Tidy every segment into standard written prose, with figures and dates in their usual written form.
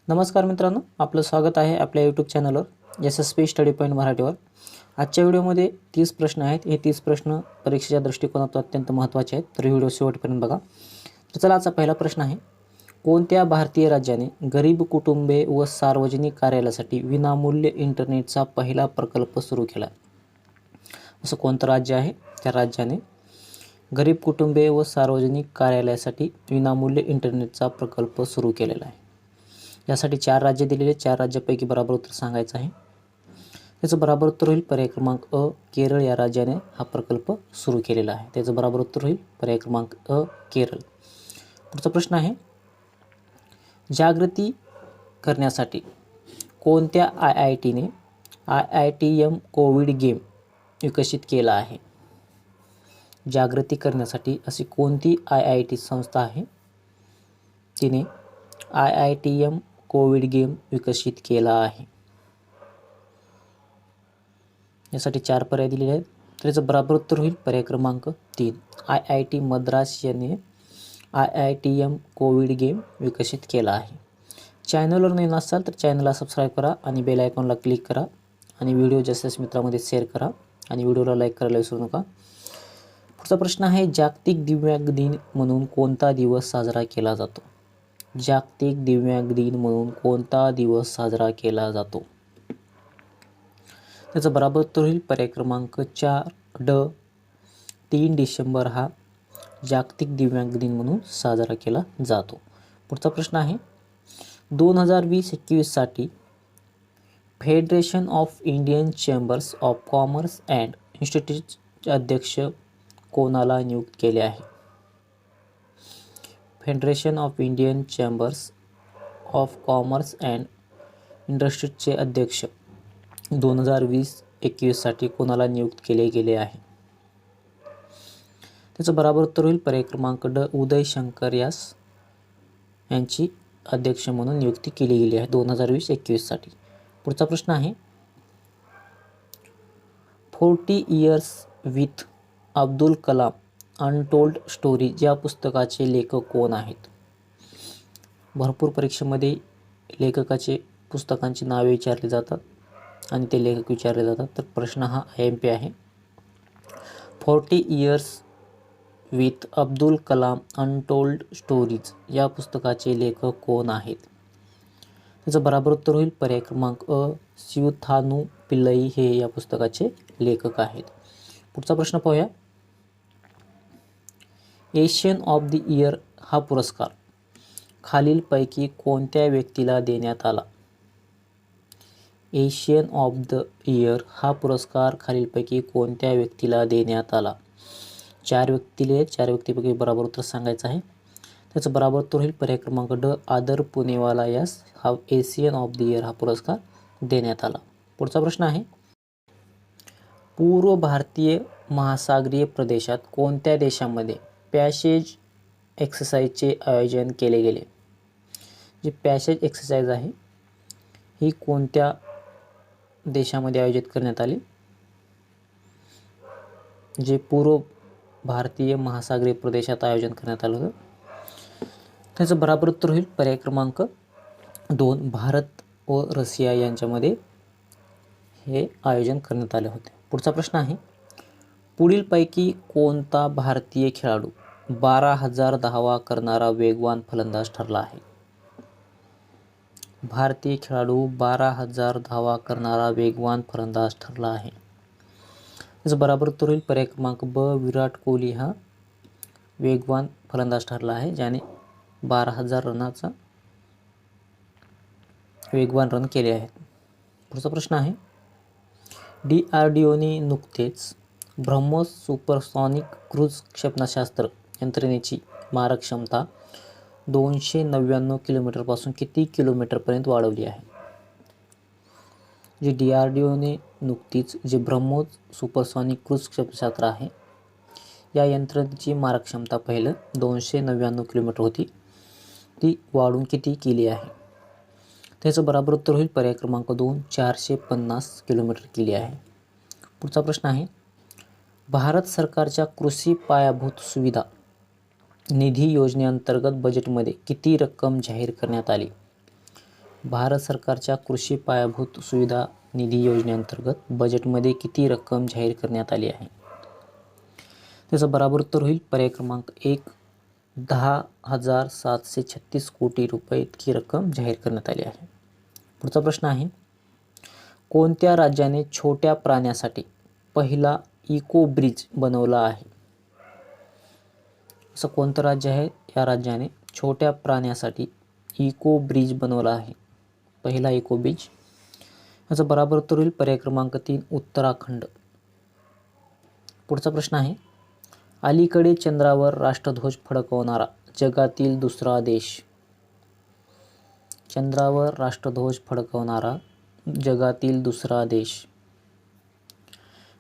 नमस्कार मित्रांनो, आपलं स्वागत आहे आपल्या यूट्यूब चॅनलवर SSP स्टडी पॉईंट मराठीवर. आजच्या व्हिडिओमध्ये 30 प्रश्न आहेत. हे 30 प्रश्न परीक्षेच्या दृष्टिकोनातून अत्यंत महत्त्वाचे आहेत, तर व्हिडिओ शेवटपर्यंत बघा. तर चला, आजचा पहिला प्रश्न आहे, कोणत्या भारतीय राज्याने गरीब कुटुंबे व सार्वजनिक कार्यालयासाठी विनामूल्य इंटरनेटचा पहिला प्रकल्प सुरू केला? असं कोणतं राज्य आहे? त्या राज्याने गरीब कुटुंबे व सार्वजनिक कार्यालयासाठी विनामूल्य इंटरनेटचा प्रकल्प सुरू केलेला आहे. यासाठी 4 राज्य दिलेले, 4 राज्यापैकी बरोबर उत्तर सांगायचं आहे. त्याचं बरोबर उत्तर होईल पर्याय क्रमांक अ, केरळ या राज्याने हा प्रकल्प सुरू केलेला आहे. त्याचं बरोबर उत्तर होईल पर्याय क्रमांक अ, केरळ. पुढचा प्रश्न आहे, जागृती करण्यासाठी कोणत्या IITने IITM कोविड गेम विकसित केला आहे? जागृती करण्यासाठी अशी कोणती IIT संस्था आहे तिने IITM कोविड गेम विकसित केला आहे? यासाठी 4 पर्याय दिलेले आहेत. त्याचं बरोबर उत्तर होईल पर्याय क्रमांक 3. IIT मद्रास याने IITM कोविड गेम विकसित केला आहे. चॅनलवर नवीन असाल तर चॅनलला सबस्क्राईब करा आणि बेल आयकॉनला क्लिक करा आणि व्हिडिओ जास्तीत मित्रांमध्ये शेअर करा आणि व्हिडिओला लाईक करायला विसरू नका. पुढचा प्रश्न आहे, जागतिक दिव्यांग दिन म्हणून कोणता दिवस साजरा केला जातो? जागतिक दिव्यांग दिन म्हणून कोणता दिवस साजरा केला जातो? त्याचं बरोबर उत्तर होईल पर्याय क्रमांक 4 ड. 3 डिसेंबर हा जागतिक दिव्यांग दिन म्हणून साजरा केला जातो. पुढचा प्रश्न आहे, 2020-21 साठी federation of Indian chambers of commerce and इन्स्टिट्यूटचे अध्यक्ष कोणाला नियुक्त केले आहे? Federation of Indian chambers of commerce and इंडस्ट्रीजचे अध्यक्ष 2020-21 साठी कोणाला नियुक्त केले गेले आहे? त्याचं बरोबर उत्तर होईल पर्याय क्रमांक ड. उदय शंकर यास यांची अध्यक्ष म्हणून नियुक्ती केली गेली आहे 2020-21 साठी. पुढचा प्रश्न आहे, 40 years with Abdul Kalam untold story या पुस्तकाचे लेखक कोण आहेत? भरपूर परीक्षेमध्ये लेखकाचे पुस्तकांची नावे विचारली जातात आणि ते लेखक विचारले जातात. तर प्रश्न हा IMP आहे. 40 years with Abdul Kalam untold stories या पुस्तकाचे लेखक कोण आहेत? त्याचं बरोबर उत्तर होईल पर्याय क्रमांक अ, शिवथानू पिल्लई हे या पुस्तकाचे लेखक आहेत. पुढचा प्रश्न पाहूया, एशियन ऑफ द इयर हा पुरस्कार खालीलपैकी कोणत्या व्यक्तीला देण्यात आला? एशियन ऑफ द इयर हा पुरस्कार खालीलपैकी कोणत्या व्यक्तीला देण्यात आला? 4 व्यक्ती दिले, 4 व्यक्तीपैकी बरोबर उत्तर सांगायचं आहे. त्याचं बरोबर उत्तर होईल पर्याय क्रमांक ड. आदर पुणेवाला यास हा एशियन ऑफ द इयर हा पुरस्कार देण्यात आला. पुढचा प्रश्न आहे, पूर्व भारतीय महासागरीय प्रदेशात कोणत्या देशामध्ये पॅसेज एक्सरसाइजचे आयोजन केले गेले? जी पॅसेज एक्सरसाइज आहे ही कोणत्या देशामध्ये आयोजित करण्यात आली? जे पूर्व भारतीय महासागरीय प्रदेशात आयोजन करण्यात आलं होतं. त्याचं बरोबर उत्तर होईल पर्याय क्रमांक 2. भारत व रशिया यांच्यामध्ये हे आयोजन करण्यात आले होते. पुढचा प्रश्न आहे, पुढीलपैकी कोणता भारतीय खेळाडू 12,000 धावा करणारा वेगवान फलंदाज ठरला आहे? भारतीय खेळाडू 12,000 धावा करणारा वेगवान फलंदाज ठरला आहे. त्याचं बरोबर उत्तर होईल पर्याय क्रमांक ब. विराट कोहली हा वेगवान फलंदाज ठरला आहे, ज्याने 12,000 रनाचा वेगवान रन केले आहेत. पुढचा प्रश्न आहे, DRDOने नुकतेच ब्रह्मोस सुपरसॉनिक क्रूझ क्षेपणास्त्र यंत्रणेची मारक क्षमता 299 किलोमीटरपासून किती किलोमीटरपर्यंत वाढवली आहे? जे DRDOने नुकतीच जे ब्रह्मोस सुपरसॉनिक क्रूझ क्षेपणास्त्र आहे या यंत्रणेची मारक क्षमता पहिलं 299 किलोमीटर होती, ती वाढून किती केली आहे? त्याचं बरोबर उत्तर होईल पर्याय क्रमांक 2. 450 किलोमीटर केली आहे. पुढचा प्रश्न आहे, भारत सरकारच्या कृषी पायाभूत सुविधा निधी योजनेअंतर्गत बजेटमध्ये किती रक्कम जाहीर करण्यात आली? भारत सरकारच्या कृषी पायाभूत सुविधा निधी योजनेअंतर्गत बजेटमध्ये किती रक्कम जाहीर करण्यात आली आहे? त्याचं बरोबर उत्तर होईल पर्याय क्रमांक 1, 10,736 कोटी रुपये इतकी रक्कम जाहीर करण्यात आली आहे. पुढचा प्रश्न आहे, कोणत्या राज्याने छोट्या प्राण्यासाठी पहिला इको ब्रिज बनवला आहे? असं कोणतं राज्य आहे? या राज्याने छोट्या प्राण्यासाठी इको ब्रिज बनवला आहे, पहिला इको ब्रिज. याचं बरोबर उत्तर होईल पर्याय क्रमांक 3, उत्तराखंड. पुढचा प्रश्न आहे, अलीकडे चंद्रावर राष्ट्रध्वज फडकवणारा जगातील दुसरा देश. चंद्रावर राष्ट्रध्वज फडकवणारा जगातील दुसरा देश.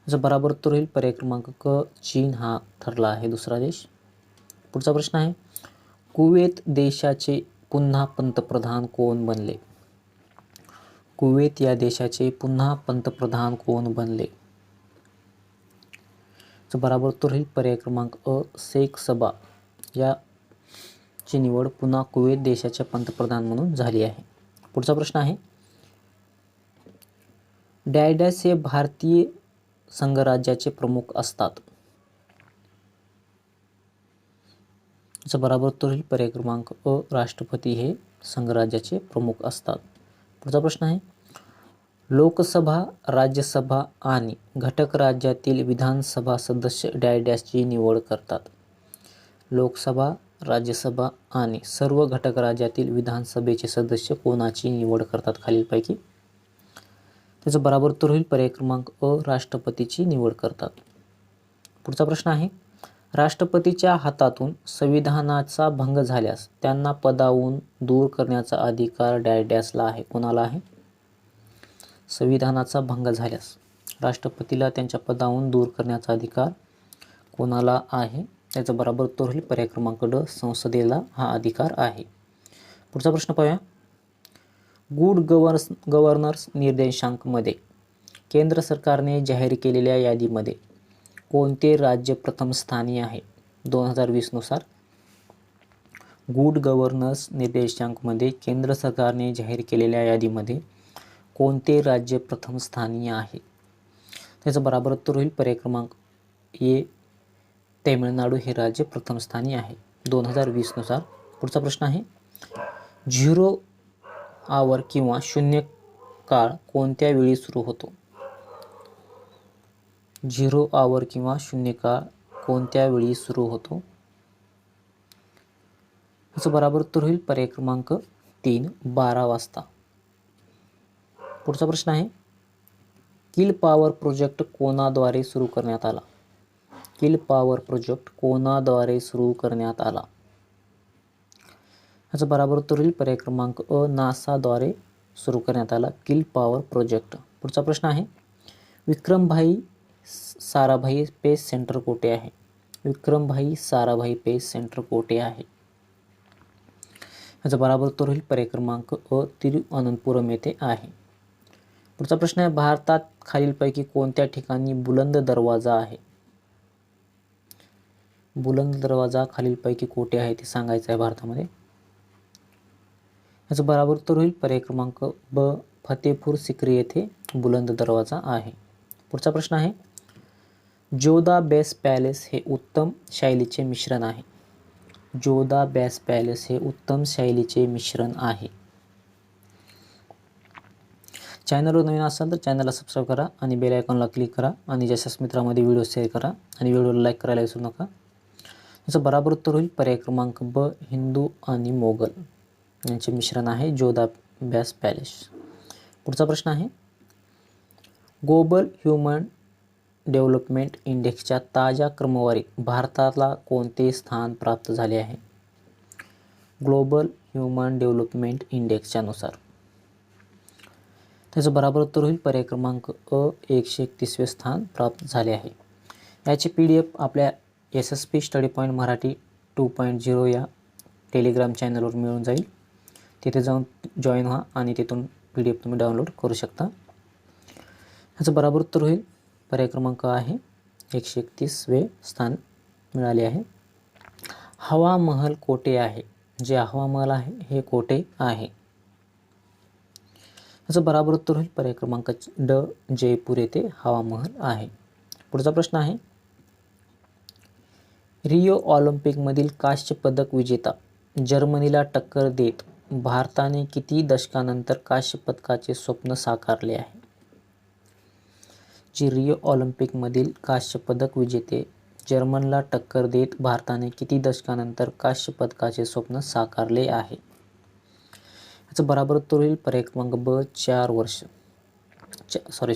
याचं बरोबर उत्तर होईल पर्याय क्रमांक क, चीन हा ठरला आहे दुसरा देश. पुढचा प्रश्न आहे, कुवेत देशाचे पुन्हा पंतप्रधान कोण बनले? कुवेत या देशाचे पुन्हा पंतप्रधान कोण बनले? बरोबर उत्तर होईल पर्याय क्रमांक अ, शेख सबा याची निवड पुन्हा कुवेत देशाचे पंतप्रधान म्हणून झाली आहे. पुढचा प्रश्न आहे, डॅडॅस हे भारतीय संघराज्याचे प्रमुख असतात. याचं बरोबर उत्तर होईल पर्याय क्रमांक अ, राष्ट्रपती हे संघराज्याचे प्रमुख असतात. पुढचा प्रश्न आहे, लोकसभा, राज्यसभा आणि घटक राज्यातील विधानसभा सदस्य डॅडॅसची निवड करतात. लोकसभा, राज्यसभा आणि सर्व घटक राज्यातील विधानसभेचे सदस्य कोणाची निवड करतात खालीलपैकी? त्याचं बरोबर उत्तर होईल पर्याय क्रमांक अ, राष्ट्रपतीची निवड करतात. पुढचा प्रश्न आहे, राष्ट्रपतीच्या हातातून संविधानाचा भंग झाल्यास त्यांना पदावरून दूर करण्याचा अधिकार डॅडॅसला आहे. कोणाला आहे? संविधानाचा भंग झाल्यास राष्ट्रपतीला त्यांच्या पदावरून दूर करण्याचा अधिकार कोणाला आहे? त्याचं बरोबर उत्तर होईल पर्याय क्रमांक ड, संसदेला हा अधिकार आहे. पुढचा प्रश्न पाहूया, गुड गव्हर्नन्स निर्देशांकमध्ये केंद्र सरकारने जाहीर केलेल्या यादीमध्ये कोणते राज्य प्रथम स्थानी आहे 2020 नुसार? गुड गव्हर्नन्स निर्देशांकमध्ये केंद्र सरकारने जाहीर केलेल्या यादीमध्ये कोणते राज्य प्रथम स्थानी आहे? त्याचं बरोबर उत्तर होईल पर्याय क्रमांक ए, तामिळनाडू हे राज्य प्रथम स्थानी आहे 2020 नुसार. पुढचा प्रश्न आहे, 0 आवर किंवा शून्य काळ कोणत्या वेळी सुरू होतो? 0 आवर किंवा शून्य काळ कोणत्या वेळी सुरू होतो? याचं बरोबर उत्तर होईल पर्याय क्रमांक 3, 12 वाजता. पुढचा प्रश्न आहे, किल पॉवर प्रोजेक्ट कोणाद्वारे सुरू करण्यात आला? किल पॉवर प्रोजेक्ट कोणाद्वारे सुरू करण्यात आला? याचं बरोबर उत्तर होईल पर्याय क्रमांक अ, नासाद्वारे सुरू करण्यात आला किल पॉवर प्रोजेक्ट. पुढचा प्रश्न आहे, विक्रमभाई साराभाई स्पेस सेंटर कोठे आहे? विक्रमभाई साराभाई स्पेस सेंटर कोठे आहे? याचं बरोबर उत्तर होईल पर्याय क्रमांक अ, तिरुअनंतपुरम येथे आहे. पुढचा प्रश्न आहे, भारतात खालीलपैकी कोणत्या ठिकाणी बुलंद दरवाजा आहे? बुलंद दरवाजा खालीलपैकी कोठे आहे ते सांगायचं आहे भारतामध्ये. याचं बरोबर उत्तर होईल पर्याय क्रमांक ब, फतेपूर सिक्री येथे बुलंद दरवाजा आहे. पुढचा प्रश्न आहे, जोधा बेस पॅलेस हे उत्तम शैलीचे मिश्रण आहे. जोधा बेस पॅलेस हे उत्तम शैलीचे मिश्रण आहे. चॅनलवर नवीन असाल तर चॅनलला सबस्क्राईब करा आणि बेल आयकॉनला क्लिक करा आणि जास्त मित्रांमध्ये व्हिडिओ शेअर करा आणि व्हिडिओला लाईक करायला विसरू नका. याचं बरोबर उत्तर होईल पर्याय क्रमांक ब, हिंदू आणि मोगल यांचे मिश्रण आहे जोधा बेस पॅलेस. पुढचा प्रश्न आहे, ग्लोबल ह्युमन डेव्हलपमेंट इंडेक्सच्या ताज्या क्रमवारीत भारताला कोणते स्थान प्राप्त झाले आहे? ग्लोबल ह्युमन डेव्हलपमेंट इंडेक्सच्या नुसार. त्याचं बरोबर उत्तर होईल पर्याय क्रमांक अ, 131वे स्थान प्राप्त झाले आहे. याची PDF आपल्या SSP स्टडी पॉईंट मराठी 2.0 या टेलिग्राम चॅनलवर मिळून जाईल. तिथे जाऊन जॉईन व्हा आणि तिथून PDF तुम्ही डाउनलोड करू शकता. ह्याचं बरोबर उत्तर होईल पर्याय क्रमांक आहे 131वे स्थान मिळाले आहे. हवा महल कोठे आहे? जे हवा महल आहे हे कोठे आहे? याचं बरोबर उत्तर होईल पर्याय क्रमांक ड, जयपूर येथे हवा महल आहे. पुढचा प्रश्न आहे, रिओ ऑलिम्पिकमधील कांस्य पदक विजेता जर्मनीला टक्कर देत भारताने किती दशकानंतर कांस्य पदकाचे स्वप्न साकारले आहे? जी रिओ ऑलिम्पिकमधील कांस्य पदक विजेते जर्मनला टक्कर देत भारताने किती दशकानंतर कांस्य पदकाचे स्वप्न साकारले आहे? याचं बरोबर उत्तर होईल पर्याय क्रमांक ब,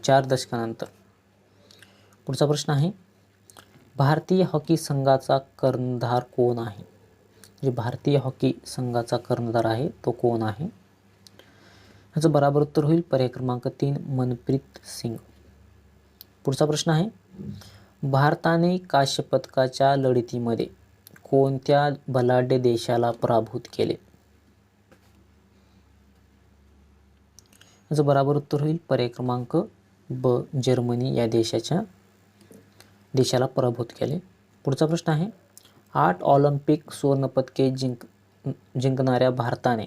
4 दशकानंतर. पुढचा प्रश्न आहे, भारतीय हॉकी संघाचा कर्णधार कोण आहे? जे भारतीय हॉकी संघाचा कर्णधार आहे तो कोण आहे? याचं बरोबर उत्तर होईल पर्याय क्रमांक 3, मनप्रीत सिंग. पुढचा प्रश्न आहे, भारताने कांस्य पदकाच्या लढतीमध्ये कोणत्या बलाढ्य देशाला पराभूत केले? याचं बरोबर उत्तर होईल पर्याय क्रमांक ब, जर्मनी या देशाला पराभूत केले. पुढचा प्रश्न आहे, 8 ऑलिम्पिक सुवर्णपदके जिंकणाऱ्या भारताने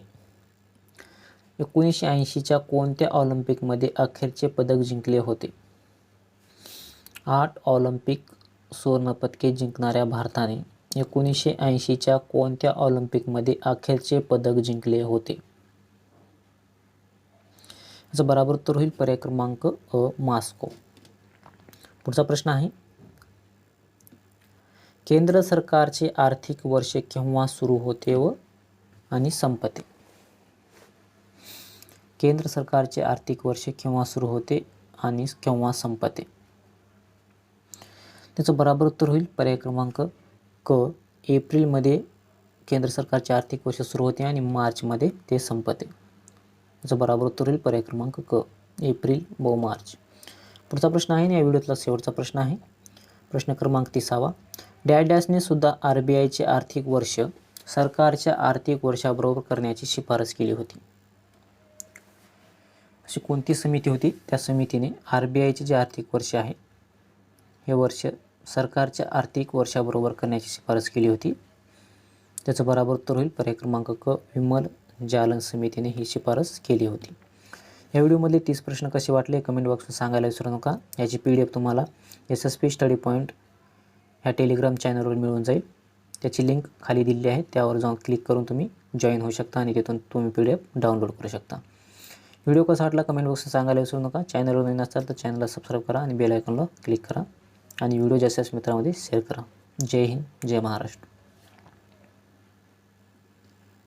1980च्या कोणत्या ऑलिम्पिकमध्ये अखेरचे पदक जिंकले होते? 8 ऑलिम्पिक सुवर्णपदके जिंकणाऱ्या भारताने 1980च्या कोणत्या ऑलिम्पिकमध्ये अखेरचे पदक जिंकले होते? याचं बरोबर उत्तर होईल पर्याय क्रमांक अ, मॉस्को. पुढचा प्रश्न आहे, केंद्र सरकारचे आर्थिक वर्ष केव्हा सुरू होते आणि संपते? केंद्र सरकारचे आर्थिक वर्ष केव्हा सुरू होते आणि केव्हा संपते? त्याचं बरोबर उत्तर होईल पर्याय क्रमांक क, एप्रिलमध्ये केंद्र सरकारचे आर्थिक वर्ष सुरू होते आणि मार्चमध्ये ते संपते. याचं बरोबर उत्तर होईल पर्याय क्रमांक क, एप्रिल व मार्च. पुढचा प्रश्न आहे, या व्हिडिओतला शेवटचा प्रश्न आहे. प्रश्न क्रमांक 30. डॅशने सुद्धा RBIचे आर्थिक वर्ष सरकारच्या आर्थिक वर्षाबरोबर करण्याची शिफारस केली होती. अशी कोणती समिती होती? त्या समितीने RBIचे जे आर्थिक वर्ष आहे हे वर्ष सरकारच्या आर्थिक वर्षाबरोबर करण्याची शिफारस केली होती. त्याचं बरोबर उत्तर होईल पर्याय क्रमांक क, विमल जालन समितीने ही शिफारस केली होती. या व्हिडिओमधले 30 प्रश्न कसे वाटले कमेंट बॉक्समध्ये सांगायला विसरू नका. याची PDF तुम्हाला SSP स्टडी पॉईंट ह्या टेलिग्राम चॅनलवर मिळून जाईल. त्याची लिंक खाली दिलेली आहे, त्यावर जाऊन क्लिक करून तुम्ही जॉईन होऊ शकता आणि तिथून तुम्ही PDF डाउनलोड करू शकता. व्हिडिओ कसा वाटला कमेंट बॉक्समध्ये सांगायला विसरू नका. चॅनलवर नवीन असाल तर चॅनलला सबस्क्राईब करा आणि बेल आयकॉनला क्लिक करा आणि व्हिडिओ जास्तीत जास्त मित्रांमध्ये शेअर करा. जय हिंद, जय महाराष्ट्र.